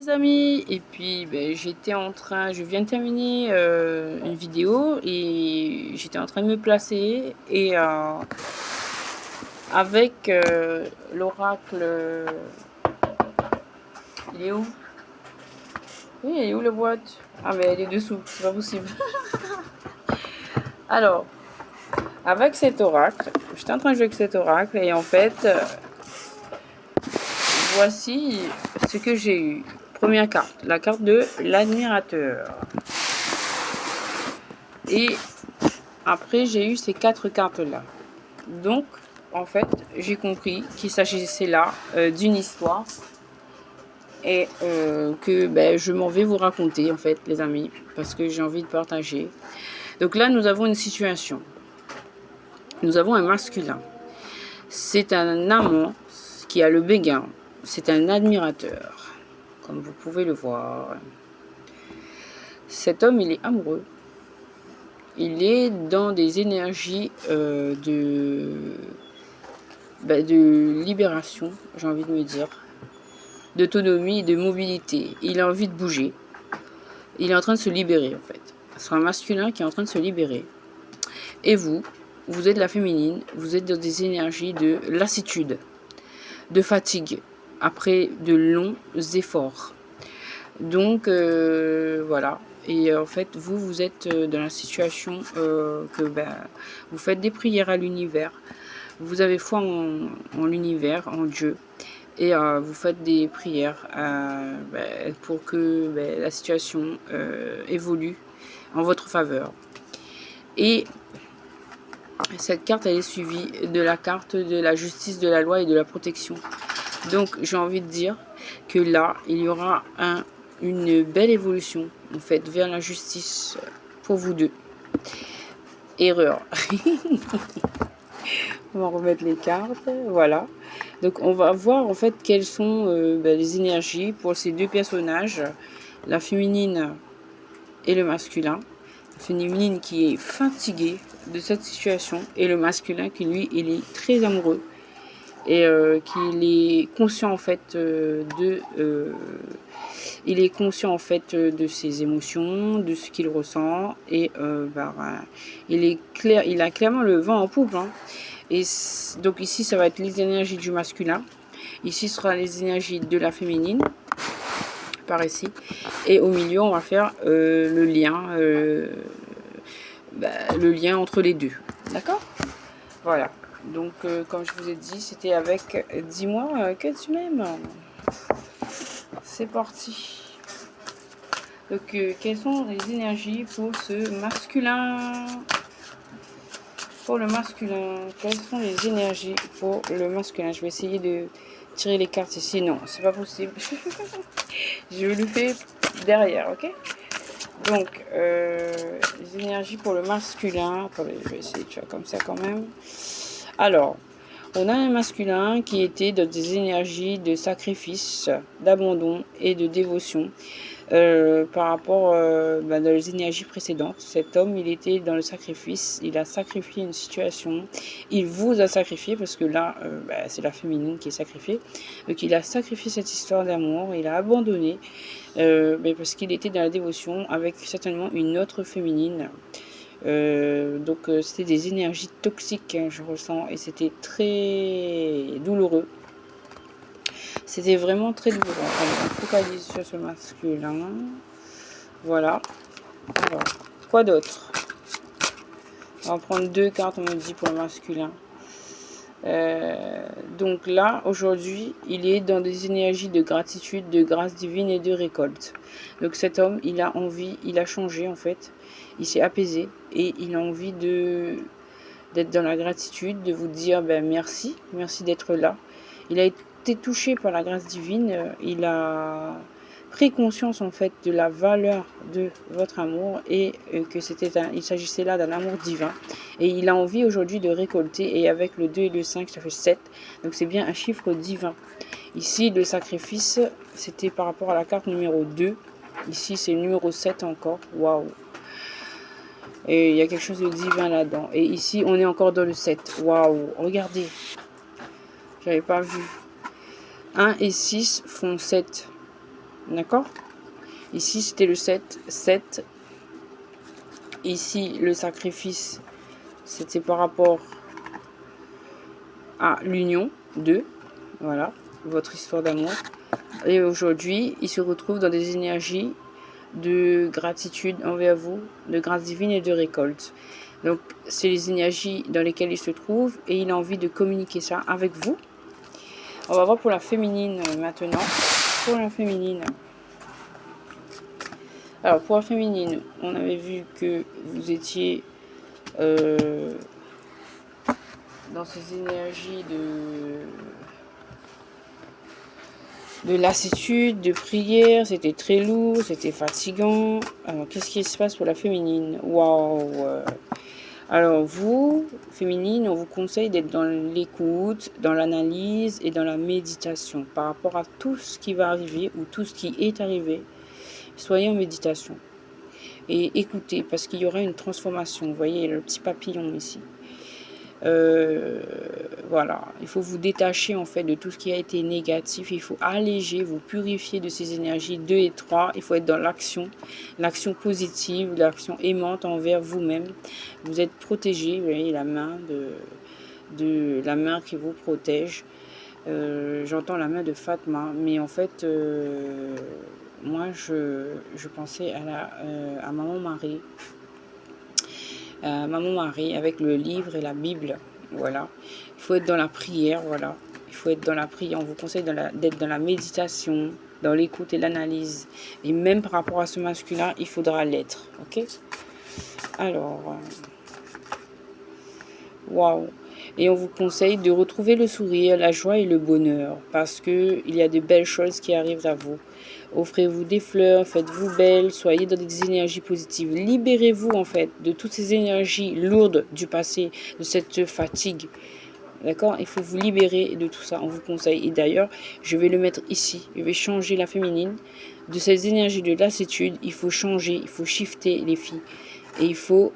Amis, et puis je viens de terminer une vidéo et j'étais en train de me placer et avec l'oracle, il est où? Oui, il est où le boîte? Ah mais elle est dessous, c'est pas possible. Alors, avec cet oracle, j'étais en train de jouer avec cet oracle et en fait, voici ce que j'ai eu. Première carte, la carte de l'admirateur. Et après, j'ai eu ces 4 cartes-là. Donc, en fait, j'ai compris qu'il s'agissait là d'une histoire et que je m'en vais vous raconter, en fait, les amis, parce que j'ai envie de partager. Donc là, nous avons une situation. Nous avons un masculin. C'est un amant qui a le béguin. C'est un admirateur, comme vous pouvez le voir. Cet homme, il est amoureux. Il est dans des énergies de libération, j'ai envie de me dire, d'autonomie et de mobilité. Il a envie de bouger. Il est en train de se libérer, en fait. C'est un masculin qui est en train de se libérer. Et vous êtes la féminine, vous êtes dans des énergies de lassitude, de fatigue, après de longs efforts. Donc, voilà. Et en fait, vous êtes dans la situation que vous faites des prières à l'univers. Vous avez foi en l'univers, en Dieu. Et vous faites des prières pour que la situation évolue en votre faveur. Et cette carte, elle est suivie de la carte de la justice, de la loi et de la protection. Donc, j'ai envie de dire que là, il y aura une belle évolution, en fait, vers la justice pour vous deux. Erreur. On va remettre les cartes, voilà. Donc on va voir en fait quelles sont les énergies pour ces deux personnages, la féminine et le masculin. La féminine qui est fatiguée de cette situation et le masculin qui lui il est très amoureux et qu'il est conscient en fait il est conscient en fait de ses émotions, de ce qu'il ressent et il a clairement le vent en poupe. Hein. Et donc ici, ça va être les énergies du masculin. Ici, ce sera les énergies de la féminine, par ici. Et au milieu, on va faire le lien entre les deux. D'accord? Voilà. Donc, comme je vous ai dit, c'était avec Dis-moi que tu m'aimes. C'est parti. Donc, quelles sont les énergies pour ce masculin? Pour le masculin, quelles sont les énergies pour le masculin? Je vais essayer de tirer les cartes ici. Non, c'est pas possible. Je le fais derrière, ok? Donc, les énergies pour le masculin. Attendez, je vais essayer de faire comme ça quand même. Alors, on a un masculin qui était dans des énergies de sacrifice, d'abandon et de dévotion. Par rapport dans les énergies précédentes. Cet homme, il était dans le sacrifice, il a sacrifié une situation, il vous a sacrifié, parce que là, c'est la féminine qui est sacrifiée. Donc il a sacrifié cette histoire d'amour, il a abandonné, parce qu'il était dans la dévotion avec certainement une autre féminine. Donc c'était des énergies toxiques, hein, je ressens, et c'était très douloureux. C'était vraiment très douloureux. Allez, on focalise sur ce masculin. Voilà. Alors, quoi d'autre? On va prendre 2 cartes, on me dit, pour le masculin. Donc là, aujourd'hui, il est dans des énergies de gratitude, de grâce divine et de récolte. Donc cet homme, il a envie, il a changé en fait. Il s'est apaisé et il a envie d'être dans la gratitude, de vous dire merci d'être là. Il a été touché par la grâce divine, il a pris conscience en fait de la valeur de votre amour et que il s'agissait là d'un amour divin. Et il a envie aujourd'hui de récolter, et avec le 2 et le 5, ça fait 7. Donc c'est bien un chiffre divin. Ici, le sacrifice, c'était par rapport à la carte numéro 2. Ici, c'est le numéro 7 encore. Waouh! Et il y a quelque chose de divin là-dedans. Et ici, on est encore dans le 7. Waouh! Regardez. J'avais pas vu. 1 et 6 font 7. D'accord? Ici, c'était le 7. 7. Ici, le sacrifice, c'était par rapport à l'union. 2. Voilà, votre histoire d'amour. Et aujourd'hui, il se retrouve dans des énergies de gratitude envers vous, de grâce divine et de récolte. Donc, c'est les énergies dans lesquelles il se trouve et il a envie de communiquer ça avec vous. On va voir pour la féminine maintenant. Pour la féminine. Alors, pour la féminine, on avait vu que vous étiez dans ces énergies de lassitude, de prière, c'était très lourd, c'était fatigant. Alors, qu'est-ce qui se passe pour la féminine? Waouh! Alors, vous, féminine, on vous conseille d'être dans l'écoute, dans l'analyse et dans la méditation par rapport à tout ce qui va arriver ou tout ce qui est arrivé. Soyez en méditation et écoutez parce qu'il y aura une transformation. Vous voyez le petit papillon ici. Voilà, il faut vous détacher en fait de tout ce qui a été négatif, il faut alléger, vous purifier de ces énergies 2 et 3, il faut être dans l'action positive, l'action aimante envers vous-même. Vous êtes protégé, vous voyez la main de la main qui vous protège. J'entends la main de Fatma, mais en fait moi je pensais à Maman Marie. Maman Marie avec le livre et la Bible, voilà. Il faut être dans la prière, voilà. Il faut être dans la prière. On vous conseille d'être dans la méditation, dans l'écoute et l'analyse. Et même par rapport à ce masculin, il faudra l'être, ok? Alors, waouh! Et on vous conseille de retrouver le sourire, la joie et le bonheur, parce que il y a de belles choses qui arrivent à vous. Offrez-vous des fleurs, faites-vous belle, soyez dans des énergies positives. Libérez-vous en fait de toutes ces énergies lourdes du passé, de cette fatigue. D'accord? Il faut vous libérer de tout ça, on vous conseille. Et d'ailleurs, je vais le mettre ici. Je vais changer la féminine. De ces énergies de lassitude, il faut changer, il faut shifter les filles. Et il faut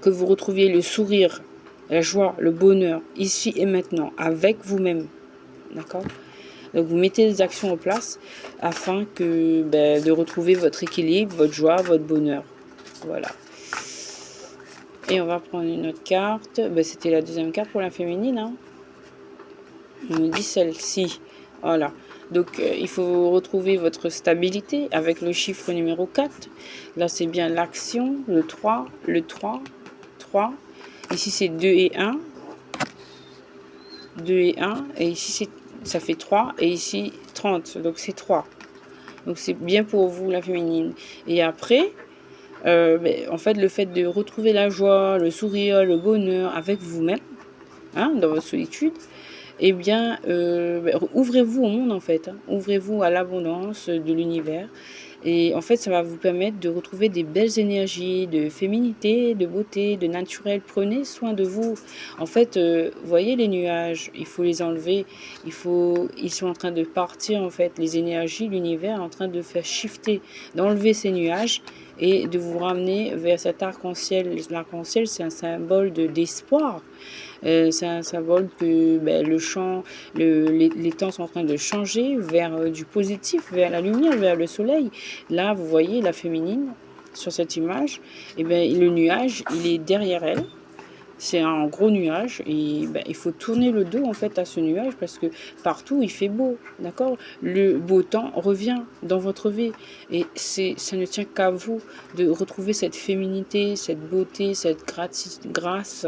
que vous retrouviez le sourire, la joie, le bonheur, ici et maintenant, avec vous-même. D'accord? Donc vous mettez des actions en place afin que de retrouver votre équilibre, votre joie, votre bonheur. Voilà. Et on va prendre une autre carte. C'était la deuxième carte pour la féminine. Hein. On me dit celle-ci. Voilà. Donc il faut retrouver votre stabilité avec le chiffre numéro 4. Là c'est bien l'action, le 3, 3. Ici c'est 2 et 1. 2 et 1. Et ici ça fait 3. Et ici 30. Donc c'est 3. Donc c'est bien pour vous la féminine. Et après, en fait le fait de retrouver la joie, le sourire, le bonheur avec vous-même, hein, dans votre solitude, eh bien ouvrez-vous au monde en fait. Hein. Ouvrez-vous à l'abondance de l'univers. Et en fait, ça va vous permettre de retrouver des belles énergies de féminité, de beauté, de naturel. Prenez soin de vous. En fait, voyez les nuages, il faut les enlever. Ils sont en train de partir, en fait. Les énergies, l'univers est en train de faire shifter, d'enlever ces nuages et de vous ramener vers cet arc-en-ciel. L'arc-en-ciel, c'est un symbole d'espoir. C'est un symbole que le champ, les temps sont en train de changer vers du positif, vers la lumière, vers le soleil. Là, vous voyez la féminine sur cette image, et le nuage, il est derrière elle. C'est un gros nuage et il faut tourner le dos en fait à ce nuage parce que partout il fait beau, d'accord? Le beau temps revient dans votre vie et ça ne tient qu'à vous de retrouver cette féminité, cette beauté, cette grâce.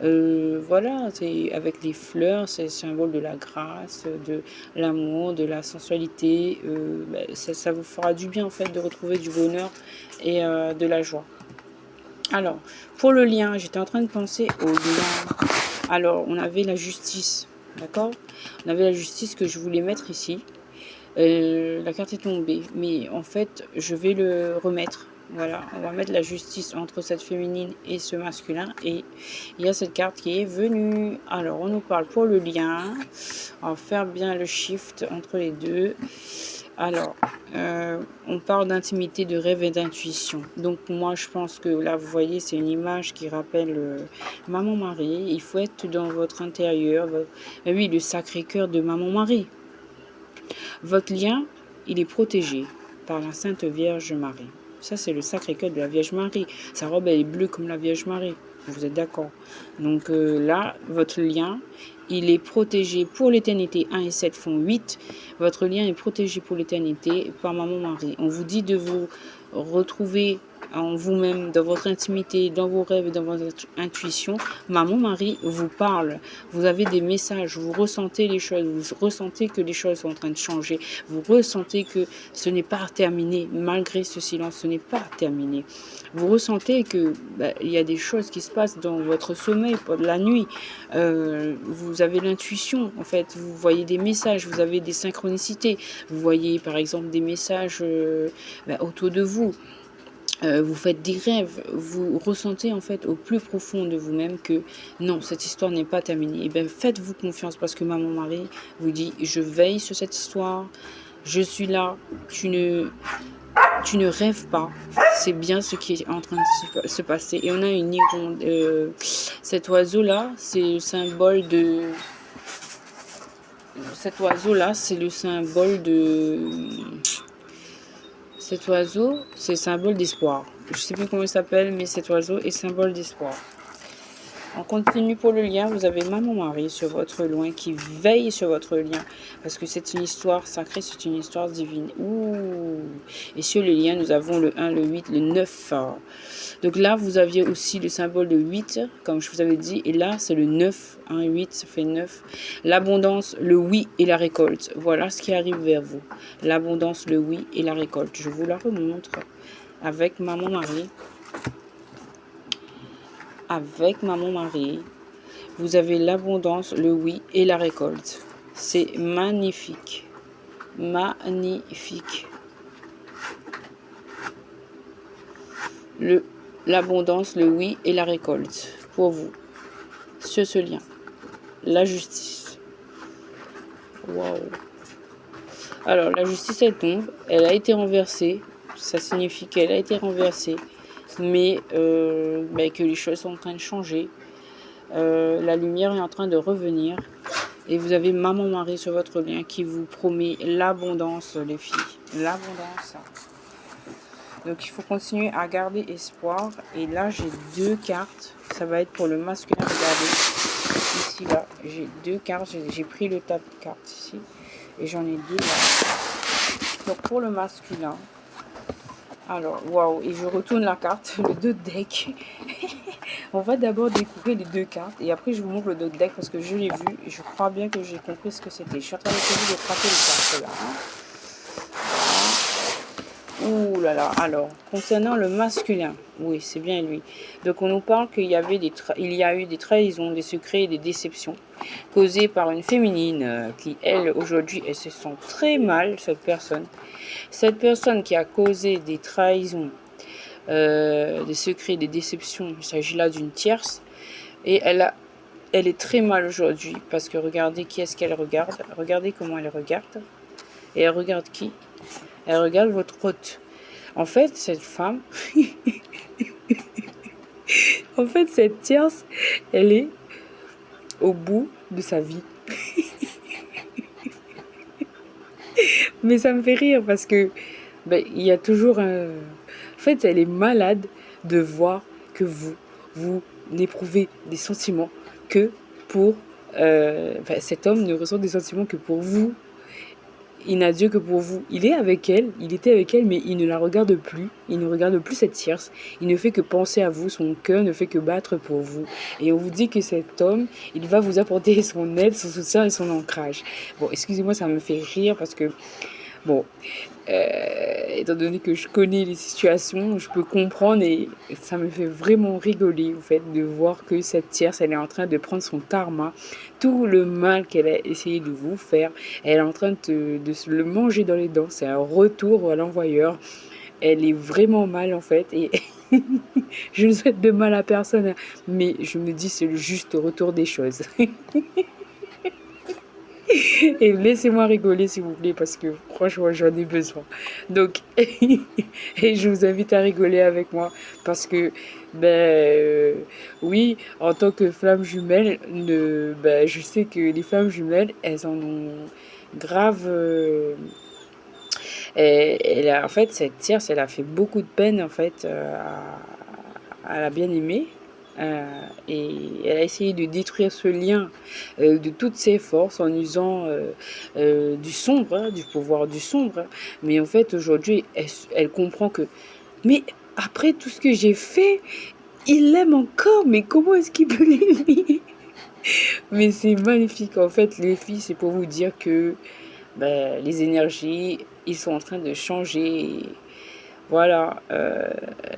Voilà, c'est avec les fleurs, c'est le symbole de la grâce, de l'amour, de la sensualité. Ça vous fera du bien en fait de retrouver du bonheur et de la joie. Alors, pour le lien, j'étais en train de penser au lien. Alors, on avait la justice, d'accord? On avait la justice que je voulais mettre ici. La carte est tombée, mais en fait, je vais le remettre. Voilà, on va mettre la justice entre cette féminine et ce masculin. Et il y a cette carte qui est venue. Alors, on nous parle pour le lien. On va faire bien le shift entre les deux. Alors, on parle d'intimité, de rêve et d'intuition. Donc moi, je pense que là, vous voyez, c'est une image qui rappelle Maman Marie. Il faut être dans votre intérieur. Oui, le Sacré-Cœur de Maman Marie. Votre lien, il est protégé par la Sainte Vierge Marie. Ça, c'est le Sacré-Cœur de la Vierge Marie. Sa robe, elle est bleue comme la Vierge Marie. Vous êtes d'accord? Donc là, votre lien, il est protégé pour l'éternité. 1 et 7 font 8. Votre lien est protégé pour l'éternité par Maman Marie. On vous dit de vous retrouver en vous-même, dans votre intimité, dans vos rêves et dans votre intuition. Maman Marie vous parle. Vous avez des messages, vous ressentez les choses, vous ressentez que les choses sont en train de changer. Vous ressentez que ce n'est pas terminé, malgré ce silence, ce n'est pas terminé. Vous ressentez que il y a des choses qui se passent dans votre sommeil, la nuit. Vous avez l'intuition, en fait. Vous voyez des messages, vous avez des synchronicités. Vous voyez, par exemple, des messages autour de vous. Vous faites des rêves, vous ressentez en fait au plus profond de vous-même que non, cette histoire n'est pas terminée. Et bien faites-vous confiance parce que Maman Marie vous dit je veille sur cette histoire, je suis là, tu ne rêves pas, c'est bien ce qui est en train de se passer. Et on a une hirondelle, cet oiseau-là, c'est le symbole de... Cet oiseau-là, c'est le symbole de... Cet oiseau, c'est symbole d'espoir. Je ne sais plus comment il s'appelle, mais cet oiseau est symbole d'espoir. On continue pour le lien. Vous avez Maman Marie sur votre loin qui veille sur votre lien. Parce que c'est une histoire sacrée, c'est une histoire divine. Ouh. Et sur le lien, nous avons le 1, le 8, le 9. Donc là, vous aviez aussi le symbole de 8, comme je vous avais dit. Et là, c'est le 9. 1 et 8, ça fait 9. L'abondance, le oui et la récolte. Voilà ce qui arrive vers vous. L'abondance, le oui et la récolte. Je vous la remontre avec Maman Marie. Avec Maman Marie, vous avez l'abondance, le oui et la récolte. C'est magnifique. Magnifique. L'abondance, le oui et la récolte pour vous. Sur ce lien. La justice. Waouh. Alors, la justice, elle tombe. Elle a été renversée. Ça signifie qu'elle a été renversée. Mais que les choses sont en train de changer. La lumière est en train de revenir. Et vous avez Maman Marie sur votre lien qui vous promet l'abondance, les filles. L'abondance. Donc, il faut continuer à garder espoir. Et là, j'ai 2 cartes. Ça va être pour le masculin. Regardez. Ici, là, j'ai 2 cartes. J'ai pris le tas de cartes ici. Et j'en ai 2 là. Donc, pour le masculin. Alors, waouh. Et je retourne la carte, le 2 deck. On va d'abord découvrir les 2 cartes. Et après, je vous montre le 2 deck parce que je l'ai vu. Et je crois bien que j'ai compris ce que c'était. Je suis en train d'essayer de tracer les cartes là. Ouh là là, alors, concernant le masculin, oui, c'est bien lui. Donc, on nous parle qu'il y avait il y a eu des trahisons, des secrets et des déceptions causées par une féminine qui, elle, aujourd'hui, elle se sent très mal, cette personne. Cette personne qui a causé des trahisons, des secrets, des déceptions, il s'agit là d'une tierce. Et elle est très mal aujourd'hui parce que regardez qui est-ce qu'elle regarde. Regardez comment elle regarde. Et elle regarde qui? Elle regarde votre hôte. En fait, cette femme, en fait, cette tierce, elle est au bout de sa vie. Mais ça me fait rire parce que il y a toujours un... En fait, elle est malade de voir que vous n'éprouvez des sentiments que pour... cet homme ne ressent des sentiments que pour vous. Il n'a Dieu que pour vous. Il est avec elle, il était avec elle, mais il ne la regarde plus. Il ne regarde plus cette tierce. Il ne fait que penser à vous. Son cœur ne fait que battre pour vous. Et on vous dit que cet homme, il va vous apporter son aide, son soutien et son ancrage. Bon, excusez-moi, ça me fait rire parce que, bon, étant donné que je connais les situations, je peux comprendre et ça me fait vraiment rigoler, en fait, de voir que cette tierce, elle est en train de prendre son karma. Tout le mal qu'elle a essayé de vous faire, elle est en train de se le manger dans les dents. C'est un retour à l'envoyeur. Elle est vraiment mal, en fait, et je ne souhaite de mal à personne, mais je me dis c'est le juste retour des choses. Et laissez-moi rigoler s'il vous plaît parce que franchement j'en ai besoin. Donc et je vous invite à rigoler avec moi parce que oui, en tant que flamme jumelle, je sais que les femmes jumelles elles en ont grave En fait, cette tierce, elle a fait beaucoup de peine, en fait, à la bien-aimée. Et elle a essayé de détruire ce lien de toutes ses forces en usant du sombre, hein, du pouvoir du sombre. Mais en fait, aujourd'hui, elle comprend que, mais après tout ce que j'ai fait, il l'aime encore, mais comment est-ce qu'il peut l'aimer? Mais c'est magnifique. En fait, les filles, c'est pour vous dire que ben, les énergies, ils sont en train de changer. Voilà,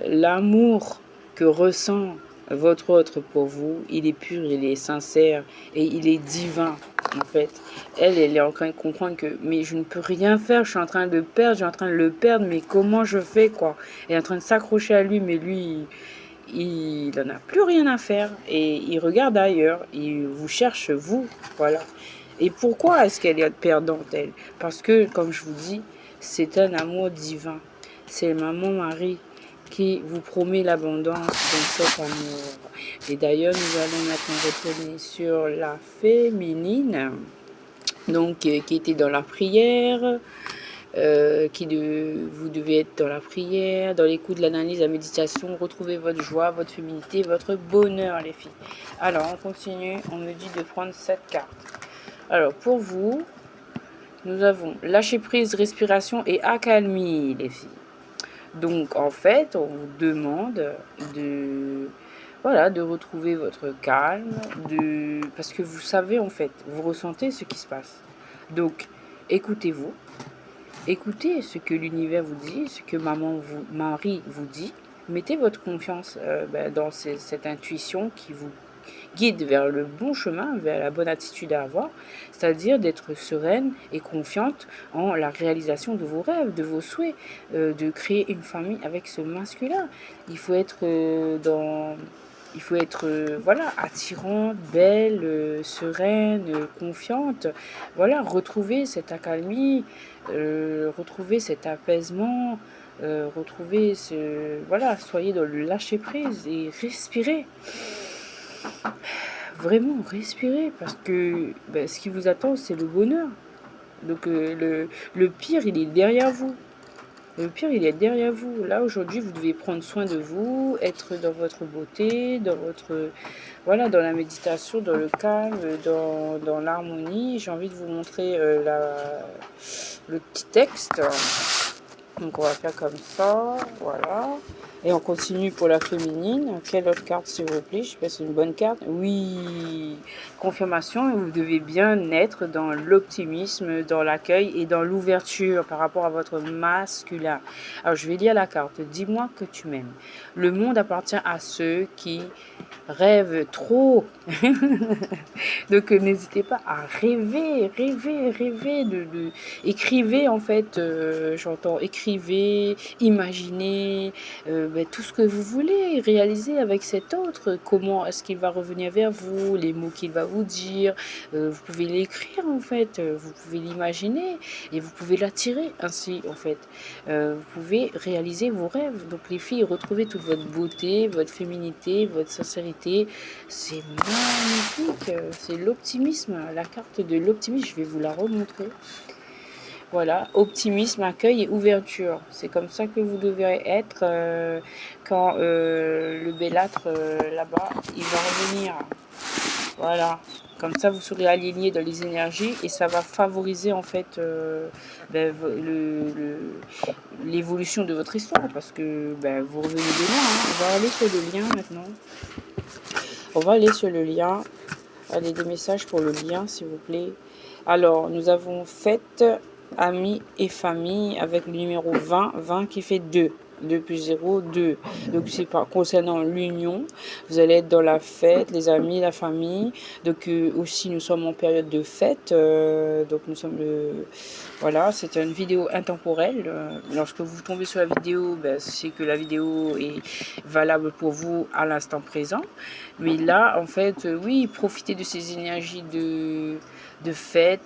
l'amour que ressent votre autre pour vous, il est pur, il est sincère et il est divin, en fait. Elle est en train de comprendre que, mais je ne peux rien faire, je suis en train de perdre, je suis en train de le perdre, mais comment je fais, quoi? Elle est en train de s'accrocher à lui, mais lui, il n'en a plus rien à faire et il regarde ailleurs, il vous cherche, vous, voilà. Et pourquoi est-ce qu'elle est perdante, elle? Parce que, comme je vous dis, c'est un amour divin. C'est Maman Marie qui vous promet l'abondance dans cet amour. Et d'ailleurs, nous allons maintenant retourner sur la féminine, donc qui était dans la prière, vous devez être dans la prière, dans l'écoute, l'analyse, la méditation, retrouver votre joie, votre féminité, votre bonheur, les filles. Alors, on continue, on me dit de prendre cette carte. Alors, pour vous, nous avons lâcher prise, respiration et accalmie, les filles. Donc, en fait, on vous demande de, voilà, de retrouver votre calme, parce que vous savez, en fait, vous ressentez ce qui se passe. Donc, écoutez-vous, écoutez ce que l'univers vous dit, ce que Marie vous dit. Mettez votre confiance dans cette intuition qui vous guide vers le bon chemin, vers la bonne attitude à avoir, c'est-à-dire d'être sereine et confiante en la réalisation de vos rêves, de vos souhaits, de créer une famille avec ce masculin. Il faut être voilà, attirante, belle, sereine, confiante. Voilà, retrouver cette accalmie, retrouver cet apaisement, retrouver voilà, soyez dans le lâcher prise et respirez. Vraiment respirer parce que ce qui vous attend, c'est le bonheur. Donc le pire, il est derrière vous. Le pire, il est derrière vous. Là, aujourd'hui, vous devez prendre soin de vous, être dans votre beauté, voilà, dans la méditation, dans le calme, dans l'harmonie. J'ai envie de vous montrer le petit texte. Donc, on va faire comme ça. Voilà. Et on continue pour la féminine. Quelle autre carte, s'il vous plaît? Je sais pas si c'est une bonne carte. Oui, confirmation. Vous devez bien être dans l'optimisme, dans l'accueil et dans l'ouverture par rapport à votre masculin. Alors, je vais lire la carte. Dis-moi que tu m'aimes. Le monde appartient à ceux qui rêvent trop. Donc, n'hésitez pas à rêver. Écrivez, en fait, j'entends, écrivez, imaginez, tout ce que vous voulez réaliser avec cet autre. Comment est-ce qu'il va revenir vers vous, les mots qu'il va vous dire. Vous pouvez l'écrire, en fait, vous pouvez l'imaginer et vous pouvez l'attirer ainsi, en fait. Vous pouvez réaliser vos rêves. Donc, les filles, retrouvez toute votre beauté, votre féminité, votre sincérité. C'est magnifique, c'est l'optimisme, la carte de l'optimisme, je vais vous la remontrer. Voilà, optimisme, accueil et ouverture. C'est comme ça que vous devez être quand le bellâtre là-bas, il va revenir. Voilà, comme ça vous serez aligné dans les énergies et ça va favoriser en fait l'évolution de votre histoire parce que vous revenez de loin. Hein. On va aller sur le lien maintenant. On va aller sur le lien. Allez, des messages pour le lien, s'il vous plaît. Alors, nous avons fête, amis et famille avec le numéro 20, 20 qui fait 2. 2 plus 0, 2. Donc, c'est concernant l'union. Vous allez être dans la fête, les amis, la famille. Donc, aussi, nous sommes en période de fête. Donc, nous sommes voilà, c'est une vidéo intemporelle. Lorsque vous tombez sur la vidéo, c'est que la vidéo est valable pour vous à l'instant présent. Mais là, en fait, oui, profitez de ces énergies de fête,